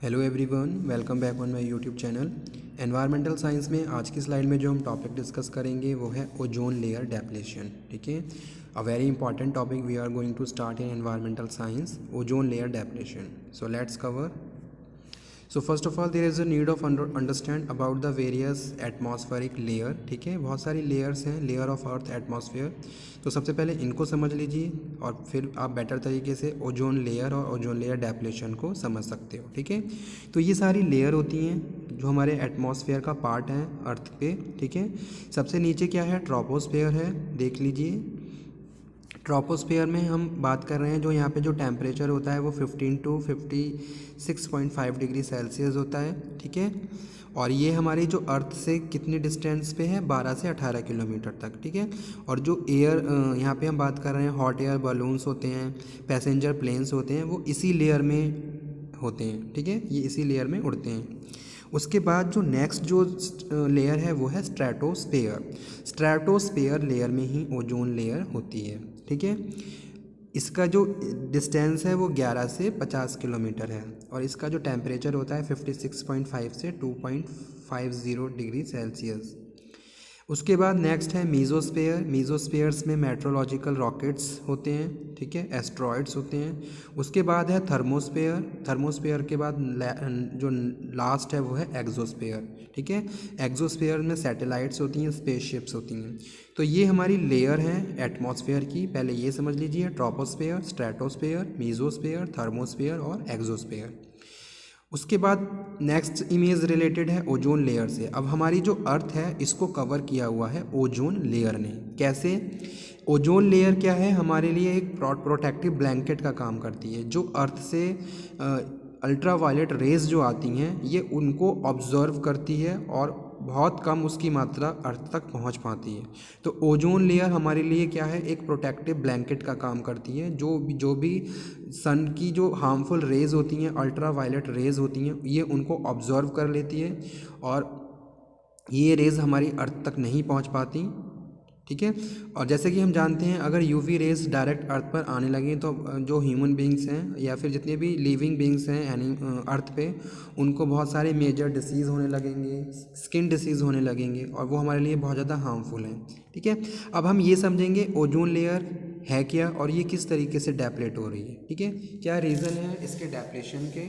Hello everyone, welcome back on my YouTube channel. Environmental science में आज की slide में जो हम टॉपिक डिस्कस करेंगे वो है ओजोन लेयर डेप्लेशन। ठीक है, a very important topic we are going to start in environmental science, ozone layer depletion. So let's cover. So first of all there is a need of understand about the various atmospheric layer. ठीक है, बहुत सारी layers हैं, layer of earth, atmosphere. तो सबसे पहले इनको समझ लीजिए और फिर आप बेटर तरीके से ओजोन लेयर और ओजोन लेयर डेप्लेशन को समझ सकते हो। ठीक है, तो ये सारी लेयर होती हैं जो हमारे एटमॉस्फेयर का पार्ट है अर्थ पे। ठीक है, सबसे नीचे क्या है, ट्रोपोस्फेयर है, देख लीजिए। ट्रोपोस्फेयर में हम बात कर रहे हैं, जो यहाँ पे जो टेम्परेचर होता है वो 15 टू 56.5 डिग्री सेल्सियस होता है। ठीक है, और ये हमारी जो अर्थ से कितनी डिस्टेंस पे है, 12 से 18 किलोमीटर तक। ठीक है, और जो एयर यहाँ पे हम बात कर रहे हैं, हॉट एयर बलून्स होते हैं, पैसेंजर प्लेन्स होते हैं, वो इसी लेयर में होते हैं। ठीक है, ये इसी लेयर में उड़ते हैं। उसके बाद जो नेक्स्ट जो लेयर है वो है स्ट्रेटोस्फेयर। स्ट्रेटोस्फेयर लेयर में ही ओजोन लेयर होती है। ठीक है, इसका जो डिस्टेंस है वो 11 से 50 किलोमीटर है और इसका जो टेम्परेचर होता है 56.5 से 2.50 डिग्री सेल्सियस। उसके बाद नेक्स्ट है मीज़ोस्फेयर। मीज़ोस्फेयर्स में मेट्रोलॉजिकल रॉकेट्स होते हैं। ठीक है, एस्ट्रॉयड्स होते हैं। उसके बाद है थर्मोस्फेयर। थर्मोस्फेयर के बाद जो लास्ट है वो है एक्सोस्फेयर। ठीक है, एक्सोस्फेयर में सैटेलाइट्स होती हैं, स्पेसशिप्स होती हैं। तो ये हमारी लेयर हैं एटमॉस्फेयर की। पहले ये समझ लीजिए, ट्रोपोस्फेयर, स्ट्रेटोस्फेयर, मीज़ोस्फेयर, थर्मोस्फेयर और एक्सोस्फेयर। उसके बाद नेक्स्ट इमेज रिलेटेड है ओजोन लेयर से। अब हमारी जो अर्थ है इसको कवर किया हुआ है ओजोन लेयर ने। कैसे? ओजोन लेयर क्या है, हमारे लिए एक प्रोटेक्टिव ब्लैंकेट का काम करती है। जो अर्थ से अल्ट्रा वायलेट रेज जो आती हैं ये उनको ऑब्जर्व करती है और बहुत कम उसकी मात्रा अर्थ तक पहुंच पाती है। तो ओजोन लेयर हमारे लिए क्या है, एक प्रोटेक्टिव ब्लैंकेट का काम करती है। जो भी सन की जो हार्मफुल रेज होती हैं, अल्ट्रा वायलेट रेज होती हैं, ये उनको ऑब्जर्व कर लेती है और ये रेज़ हमारी अर्थ तक नहीं पहुंच पाती। ठीक है, और जैसे कि हम जानते हैं अगर यूवी रेज डायरेक्ट अर्थ पर आने लगें तो जो ह्यूमन बींग्स हैं या फिर जितने भी लिविंग बींग्स हैं अर्थ पे, उनको बहुत सारे मेजर डिसीज़ होने लगेंगे, स्किन डिसीज़ होने लगेंगे और वो हमारे लिए बहुत ज़्यादा हार्मफुल हैं। ठीक है, अब हम ये समझेंगे ओजोन लेयर है क्या और ये किस तरीके से डेप्लेट हो रही है। ठीक है, क्या रीज़न है इसके डेप्लेशन के।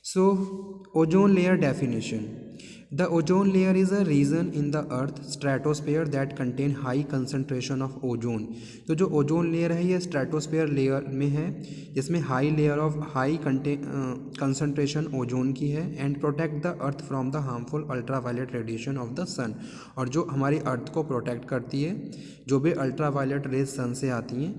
So, ozone layer definition. The ozone layer is a region in the earth stratosphere that contain high concentration of ozone. तो जो ओजोन लेयर है ये स्ट्रेटोस्फेयर लेयर में है, जिसमें high layer of high concentration ozone की है and protect the earth from the harmful ultraviolet radiation of the sun. और जो हमारी अर्थ को प्रोटेक्ट करती है, जो भी अल्ट्रावायलेट रेज सन से आती हैं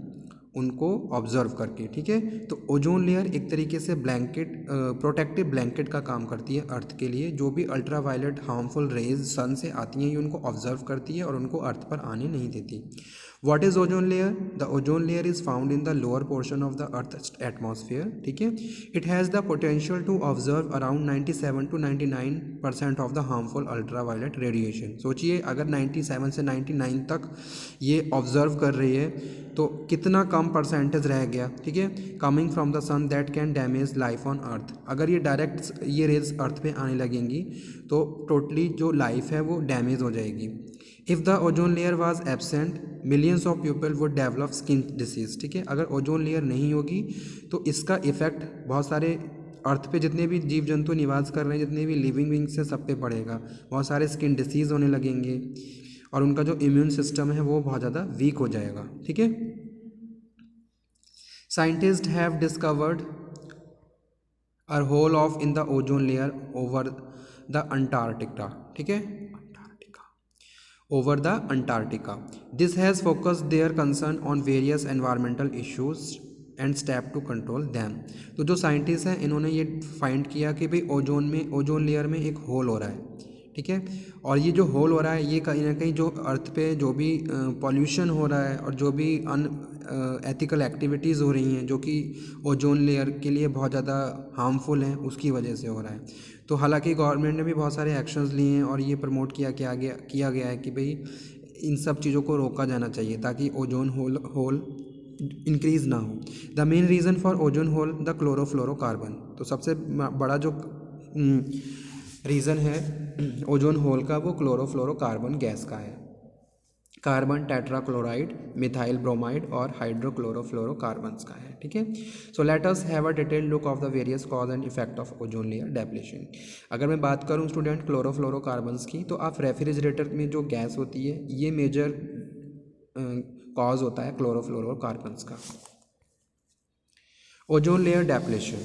उनको ऑब्जर्व करके। ठीक है, तो ओजोन लेयर एक तरीके से ब्लैंकेट, प्रोटेक्टिव ब्लैंकेट का काम करती है अर्थ के लिए। जो भी ultra violet harmful rays sun से आती हैं ये उनको ऑब्जर्व करती है और उनको अर्थ पर आने नहीं देती। What is ozone layer? The ozone layer is found in the lower portion of the earth atmosphere. ठीक है, it has the potential to observe around 97 to 99% of the harmful ultra violet radiation. सोचिए अगर 97 से 99 तक ये observe कर रही है तो कितना कम परसेंटेज रह गया। ठीक है, coming from the sun that can damage life on earth. अगर ये डायरेक्ट ये रेज अर्थ पे आने लगेंगी तो टोटली जो लाइफ है वो डैमेज हो जाएगी। If the ozone layer was absent millions of people would develop skin disease. ठीक है, अगर ओजोन लेयर नहीं होगी तो इसका इफेक्ट बहुत सारे अर्थ पे जितने भी जीव जंतु निवास कर रहे हैं, जितने भी लिविंग बींग्स हैं, सब पे पड़ेगा। बहुत सारे स्किन डिसीज़ होने लगेंगे और उनका जो इम्यून सिस्टम है वो बहुत ज़्यादा वीक हो जाएगा। ठीक है, scientist have discovered a hole of in the ozone layer over the Antarctica. ठीक है, over the Antarctica. This has focused their concern on various environmental issues and step to control them. तो जो scientist हैं इन्होंने ये find किया कि भाई ओजोन लेयर में एक होल हो रहा है। ठीक है, और ये जो होल हो रहा है ये कहीं ना कहीं जो अर्थ पे जो भी पॉल्यूशन हो रहा है और जो भी एथिकल एक्टिविटीज़ हो रही हैं जो कि ओजोन लेयर के लिए बहुत ज़्यादा हार्मफुल हैं, उसकी वजह से हो रहा है। तो हालांकि गवर्नमेंट ने भी बहुत सारे एक्शंस लिए हैं और ये प्रमोट किया गया है कि भाई इन सब चीज़ों को रोका जाना चाहिए ताकि ओजोन होल इंक्रीज ना हो। The main reason for ozone hole the chlorofluorocarbon. तो सबसे बड़ा जो रीज़न है ओजोन होल का वो क्लोरोफ्लोरोकार्बन गैस का है। कार्बन टेट्राक्लोराइड, मिथाइल ब्रोमाइड और हाइड्रोक्लोरोफ्लोरोकार्बन्स का है। ठीक है, so let us have a detailed look of the various cause and effect of ozone layer depletion. अगर मैं बात करूं स्टूडेंट क्लोरोफ्लोरोकार्बन्स की, तो आप रेफ्रिजरेटर में जो गैस होती है ये मेजर कॉज होता है क्लोरोफ्लोरोकार्बन्स का। ओजोन लेयर डेप्लेशन,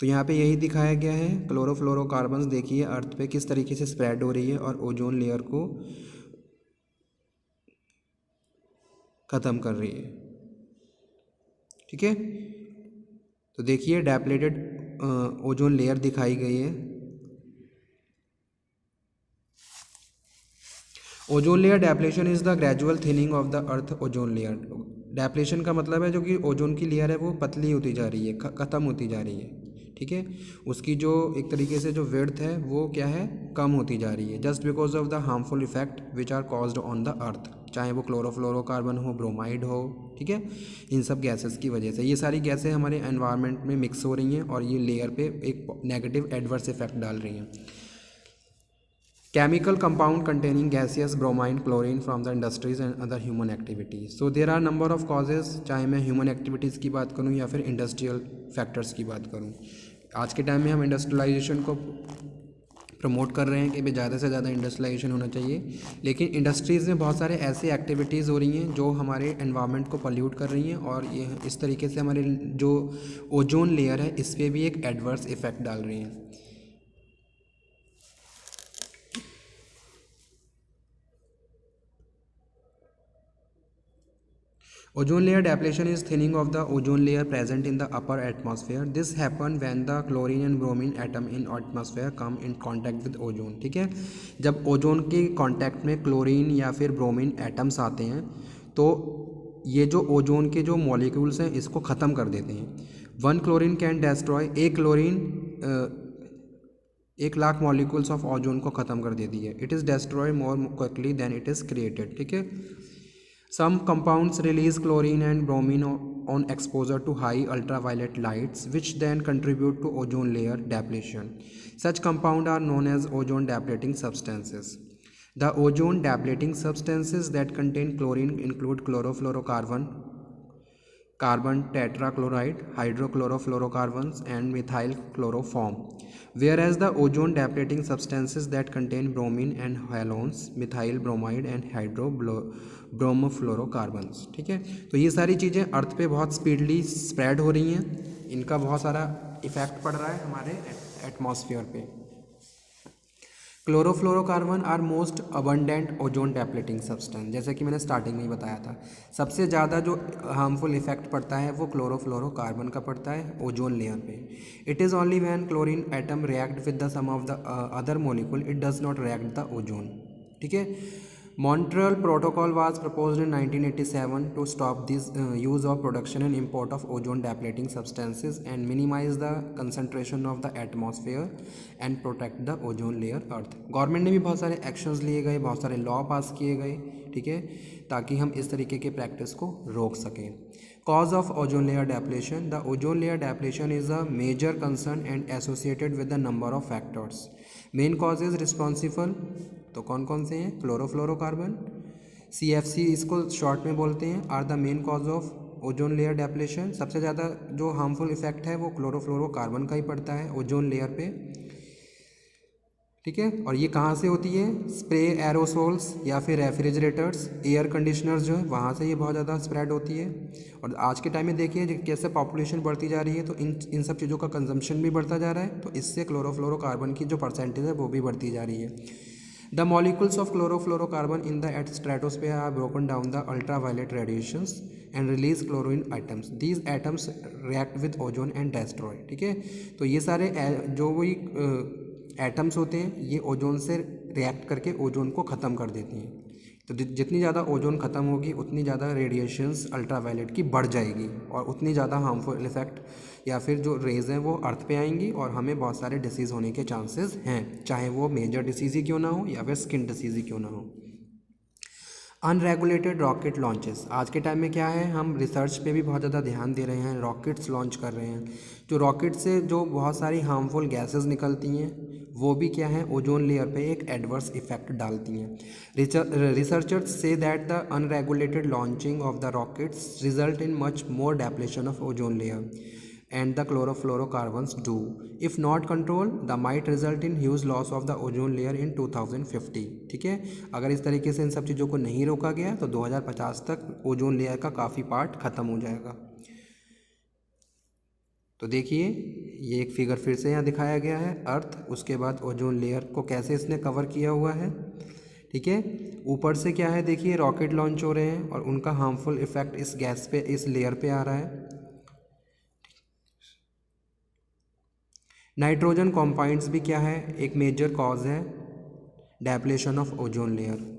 तो यहाँ पे यही दिखाया गया है। क्लोरोफ्लोरोकार्बन्स देखिए अर्थ पे किस तरीके से स्प्रेड हो रही है और ओजोन लेयर को ख़त्म कर रही है। ठीक है, तो देखिए डेप्लेटेड ओजोन लेयर दिखाई गई है। Ozone layer depletion is the gradual thinning of the earth ozone layer. Depletion का मतलब है जो कि ओजोन की लेयर है वो पतली होती जा रही है, ख़त्म होती जा रही है। ठीक है, उसकी जो एक तरीके से जो विड्थ है वो क्या है, कम होती जा रही है, just because of the harmful effect which are caused on the earth, चाहे वो क्लोरोफ्लोरोकार्बन हो, ब्रोमाइड हो। ठीक है, इन सब गैसेस की वजह से ये सारी गैसें हमारे एनवायरनमेंट में मिक्स हो रही हैं और ये लेयर पे एक नेगेटिव एडवर्स इफेक्ट डाल रही हैं। Chemical compound containing gaseous bromine, chlorine from the industries and other human activities. So there are number of causes, चाहे मैं human activities की बात करूँ या फिर industrial factors की बात करूँ। आज के टाइम में हम इंडस्ट्रियलाइजेशन को प्रमोट कर रहे हैं कि भाई ज़्यादा से ज़्यादा इंडस्ट्रियलाइजेशन होना चाहिए, लेकिन इंडस्ट्रीज़ में बहुत सारे ऐसे एक्टिविटीज़ हो रही हैं जो हमारे एनवायरनमेंट को पॉल्यूट कर रही हैं और ये इस तरीके से हमारे जो ओजोन लेयर है इस पर भी एक एडवर्स इफेक्ट डाल रही हैं। Ozone layer depletion is thinning of the ozone layer present in the upper atmosphere. This happen when the chlorine and bromine atom in atmosphere come in contact with ozone. ठीक है, जब ozone के contact में chlorine या फिर bromine atoms आते हैं तो ये जो ओजोन के जो मॉलिक्यूल्स हैं इसको ख़त्म कर देते हैं। वन क्लोरीन कैन डेस्ट्रॉय, एक क्लोरीन 1,00,000 मॉलिक्यूल्स ऑफ ओजोन को ख़त्म कर देती है। It is destroy more quickly than it is created. ठीक है, some compounds release chlorine and bromine on exposure to high ultraviolet lights, which then contribute to ozone layer depletion. Such compounds are known as ozone depleting substances. The ozone depleting substances that contain chlorine include chlorofluorocarbon, carbon tetrachloride, hydrochlorofluorocarbons and methyl chloroform, whereas the ozone depleting substances that contain bromine and halogens, methyl bromide and hydrobromofluorocarbons। ठीक है, तो ये सारी चीज़ें अर्थ पे बहुत speedly spread हो रही हैं, इनका बहुत सारा इफेक्ट पड़ रहा है हमारे एटमॉस्फेयर पे। Chlorofluorocarbon are most abundant ozone depleting substance, जैसे कि मैंने स्टार्टिंग में ही बताया था, सबसे ज़्यादा जो हार्मफुल इफेक्ट पड़ता है वो क्लोरोफ्लोरोकार्बन का पड़ता है ओजोन लेयर पे। It is only when chlorine atom react with the some of the other molecule it does not react the ozone. ठीक है, Montreal Protocol was proposed in 1987 to stop this use of production and import of ozone depleting substances and minimize the concentration of the atmosphere and protect the ozone layer earth। Government ने भी बहुत सारे actions लिए गए, बहुत सारे law पास किए गए। ठीक है, ताकि हम इस तरीके के प्रैक्टिस को रोक सकें। Cause of ozone layer depletion, the ozone layer depletion is a major concern and associated with a number of factors. Main causes responsible, तो कौन कौन से हैं, क्लोरोफ्लोरोकार्बन, CFC इसको शॉर्ट में बोलते हैं, are the main cause of ozone layer depletion. सबसे ज़्यादा जो हार्मफुल इफेक्ट है वो क्लोरोफ्लोरोकार्बन का ही पड़ता है ओजोन लेयर पे। ठीक है, और ये कहाँ से होती है, स्प्रे एरोसोल्स या फिर रेफ्रिजरेटर्स, एयर कंडीशनर्स जो है वहाँ से ये बहुत ज़्यादा स्प्रेड होती है। और आज के टाइम में देखिए कैसे पॉपुलेशन बढ़ती जा रही है तो इन सब चीज़ों का कंजम्पशन भी बढ़ता जा रहा है, तो इससे क्लोरोफ्लोरोकार्बन की जो परसेंटेज है वो भी बढ़ती जा रही है। The molecules of chlorofluorocarbon in the stratosphere are broken down the ultraviolet radiations and release chlorine atoms. These atoms react with ozone and destroy। ठीक है, तो ये सारे जो वही एटम्स होते हैं ये ओजोन से रिएक्ट करके ओजोन को ख़त्म कर देती हैं। तो जितनी ज़्यादा ओजोन ख़त्म होगी उतनी ज़्यादा रेडिएशंस अल्ट्रावायलेट की बढ़ जाएगी और उतनी ज़्यादा हार्मफुल इफेक्ट या फिर जो रेज हैं वो अर्थ पे आएंगी और हमें बहुत सारे डिसीज़ होने के चांसेस हैं, चाहे वो मेजर डिसीज़ ही क्यों ना हो या फिर स्किन डिसीज़ ही क्यों ना हो। अनरेगुलेटेड रॉकेट लॉन्चेस, आज के टाइम में क्या है, हम रिसर्च पे भी बहुत ज़्यादा ध्यान दे रहे हैं, रॉकेट्स लॉन्च कर रहे हैं। जो रॉकेट से जो बहुत सारी हार्मफुल गैसेस निकलती हैं वो भी क्या है, ओजोन लेयर पे एक एडवर्स इफेक्ट डालती हैं। Researchers say that the unregulated launching of the rockets result in much more depletion of ozone layer and the chlorofluorocarbons do. If not controlled, the might result in huge loss of the ozone layer in 2050. ठीक है, अगर इस तरीके से इन सब चीज़ों को नहीं रोका गया तो 2050 तक ओजोन लेयर का काफ़ी पार्ट ख़त्म हो जाएगा। तो देखिए ये एक फिगर फिर से यहाँ दिखाया गया है, अर्थ, उसके बाद ओजोन लेयर को कैसे इसने कवर किया हुआ है। ठीक है, ऊपर से क्या है, देखिए रॉकेट लॉन्च हो रहे हैं और उनका हार्मफुल इफेक्ट इस गैस पे, इस लेयर पे आ रहा है। नाइट्रोजन कॉम्पाउंड्स भी क्या है, एक मेजर कॉज है depletion of ozone layer.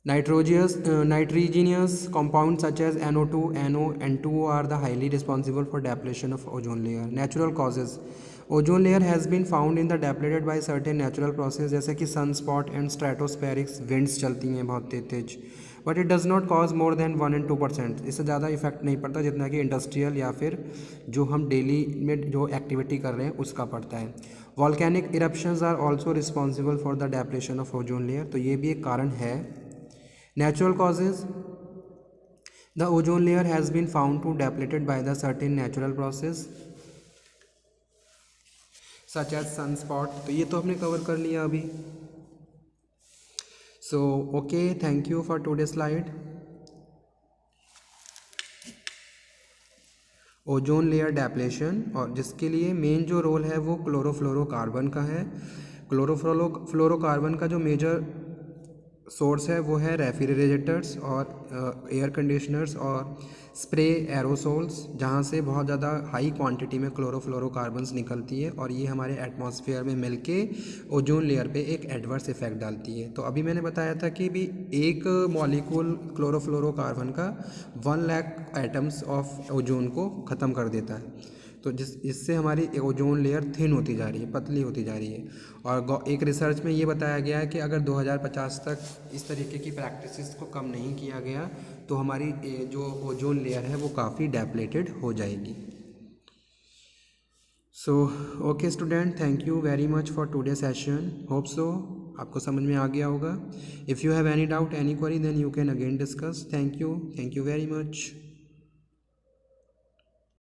Nitrogenous compounds such as NO2, NO, and 2O are the highly responsible for depletion of ozone layer. Natural causes. Ozone layer has been found in the depleted by certain natural process जैसे कि sunspot and stratospheric winds चलती हैं बहुत तेज, but it does not cause more than 1 and 2%। इससे ज़्यादा effect नहीं पड़ता जितना कि इंडस्ट्रियल या फिर जो हम डेली में जो एक्टिविटी कर रहे हैं उसका पड़ता है। Volcanic eruptions are also responsible for the depletion of ozone layer, तो ये भी एक कारण है। Natural causes. The ozone layer has been found to depleted by the certain natural process such as sunspot, तो ये तो हमने कवर कर लिया अभी। So okay, thank you for today's slide. Ozone layer depletion, और जिसके लिए मेन जो रोल है वो क्लोरोफ्लोरोकार्बन का है। क्लोरोफ्लोरोकार्बन का जो मेजर सोर्स है वो है रेफ्रिजरेटर्स और एयर कंडीशनर्स और स्प्रे एरोसोल्स, जहाँ से बहुत ज़्यादा हाई क्वांटिटी में क्लोरोफ्लोरोकार्बन्स निकलती है और ये हमारे एटमॉस्फेयर में मिलके ओजोन लेयर पे एक एडवर्स इफेक्ट डालती है। तो अभी मैंने बताया था कि भी एक मॉलिक्यूल क्लोरोफ्लोरोकार्बन का 1 लाख एटम्स ऑफ ओजोन को ख़त्म कर देता है। तो इससे हमारी ओजोन लेयर थिन होती जा रही है, पतली होती जा रही है। और एक रिसर्च में ये बताया गया है कि अगर 2050 तक इस तरीके की प्रैक्टिसेस को कम नहीं किया गया तो हमारी जो ओजोन लेयर है वो काफ़ी डेप्लेटेड हो जाएगी। So okay student, thank you very much for today session. Hope so आपको समझ में आ गया होगा। If you have any doubt, any query, then you can again discuss. Thank you very much.